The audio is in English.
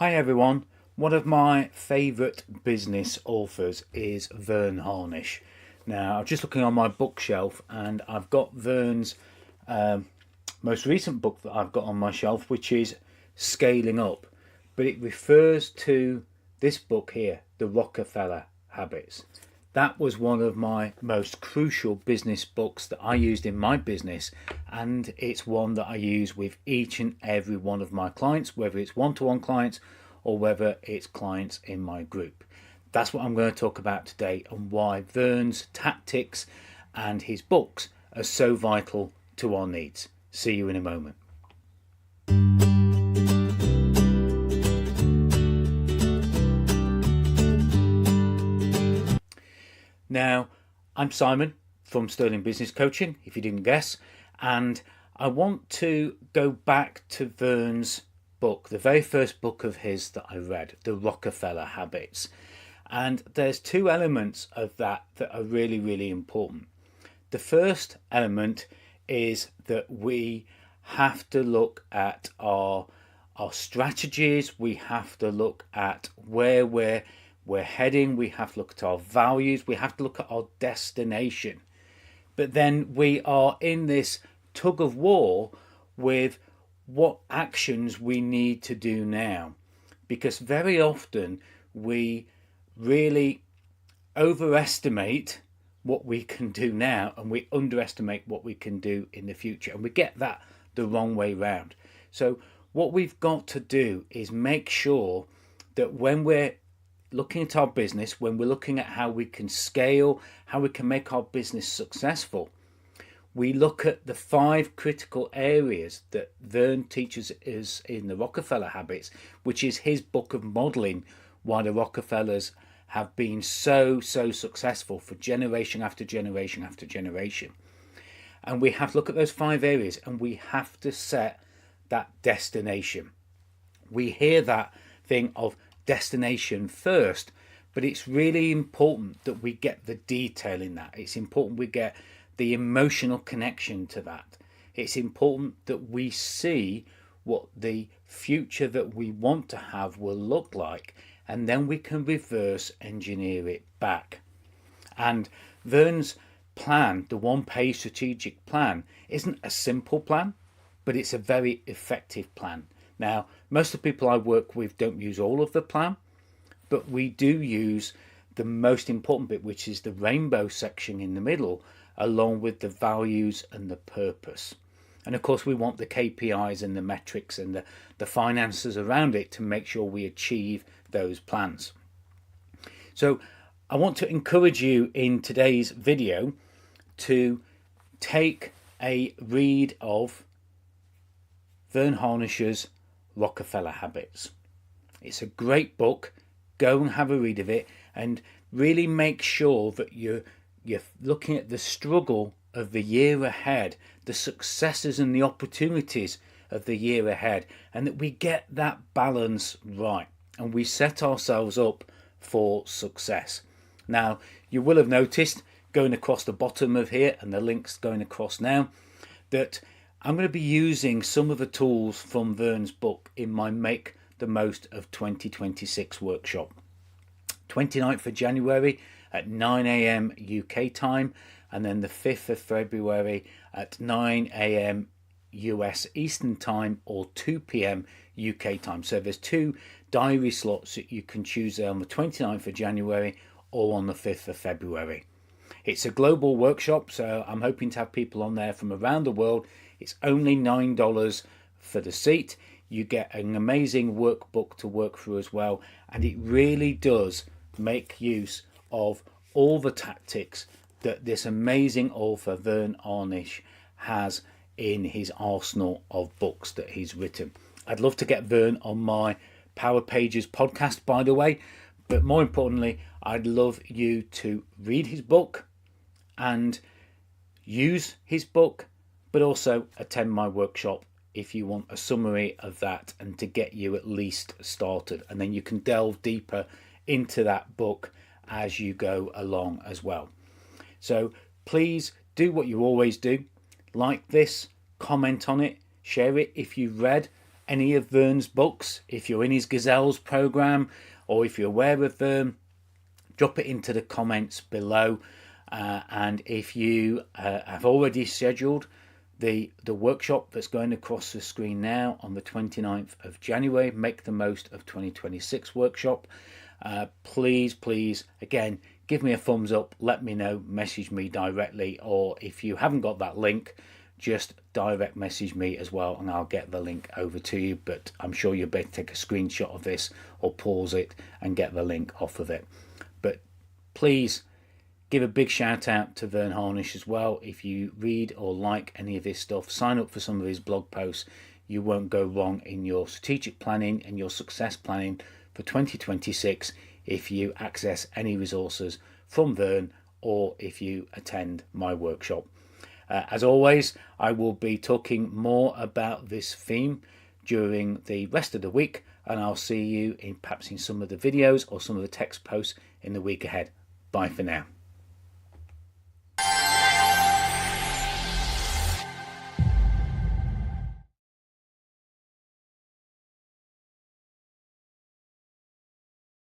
Hi everyone. One of my favourite business authors is Verne Harnish. Now, I'm just looking on my bookshelf and I've got Verne's most recent book that I've got on my shelf, which is Scaling Up. But it refers to this book here, The Rockefeller Habits. That was one of my most crucial business books that I used in my business, and it's one that I use with each and every one of my clients, whether it's one-to-one clients or whether it's clients in my group. That's what I'm going to talk about today, and why Verne's tactics and his books are so vital to our needs. See you in a moment. Now, I'm Simon from Sterling Business Coaching, if you didn't guess, and I want to go back to Verne's book, the very first book of his that I read, The Rockefeller Habits. And there's two elements of that that are really, really important. The first element is that we have to look at our strategies, we have to look at where we're heading, we have to look at our values, we have to look at our destination. But then we are in this tug of war with what actions we need to do now, because very often we really overestimate what we can do now and we underestimate what we can do in the future, and we get that the wrong way round. So what we've got to do is make sure that when we're looking at our business, when we're looking at how we can scale, how we can make our business successful, we look at the 5 critical areas that Verne teaches us in the Rockefeller Habits, which is his book of modeling why the Rockefellers have been so successful for generation after generation after generation. And we have to look at those 5 areas, and we have to set that destination. We hear that thing of destination first, but it's really important that we get the detail in that. It's important we get the emotional connection to that. It's important that we see what the future that we want to have will look like, and then we can reverse engineer it back. And Verne's plan, the one-page strategic plan, isn't a simple plan, but it's a very effective plan. Now, most of the people I work with don't use all of the plan, but we do use the most important bit, which is the rainbow section in the middle, along with the values and the purpose. And of course, we want the KPIs and the metrics and the finances around it to make sure we achieve those plans. So I want to encourage you in today's video to take a read of Verne Harnish's Rockefeller Habits. It's a great book. Go and have a read of it, and really make sure that you're looking at the struggle of the year ahead, the successes and the opportunities of the year ahead, and that we get that balance right and we set ourselves up for success. Now, you will have noticed going across the bottom of here, and the link's going across now, that I'm going to be using some of the tools from Verne's book in my Make the Most of 2026 workshop. 29th of January at 9 a.m. UK time, and then the 5th of February at 9 a.m. US Eastern time, or 2 p.m. UK time. So there's 2 diary slots that you can choose on the 29th of January or on the 5th of February. It's a global workshop, so I'm hoping to have people on there from around the world. It's only $9 for the seat. You get an amazing workbook to work through as well, and it really does make use of all the tactics that this amazing author Verne Harnish has in his arsenal of books that he's written. I'd love to get Verne on my Power Pages podcast, by the way, but more importantly, I'd love you to read his book and use his book, but also attend my workshop if you want a summary of that and to get you at least started. And then you can delve deeper into that book as you go along as well. So please do what you always do. Like this, comment on it, share it if you've read any of Verne's books, if you're in his Gazelles program or if you're aware of Verne, drop it into the comments below. And if you have already scheduled the workshop that's going across the screen now on the 29th of January, Make the Most of 2026 workshop, please, again, give me a thumbs up, let me know, message me directly, or if you haven't got that link, just direct message me as well and I'll get the link over to you. But I'm sure you'll better take a screenshot of this or pause it and get the link off of it. But please give a big shout out to Verne Harnish as well. If you read or like any of his stuff, sign up for some of his blog posts. You won't go wrong in your strategic planning and your success planning for 2026 if you access any resources from Verne or if you attend my workshop. As always, I will be talking more about this theme during the rest of the week, and I'll see you perhaps in some of the videos or some of the text posts in the week ahead. Bye for now.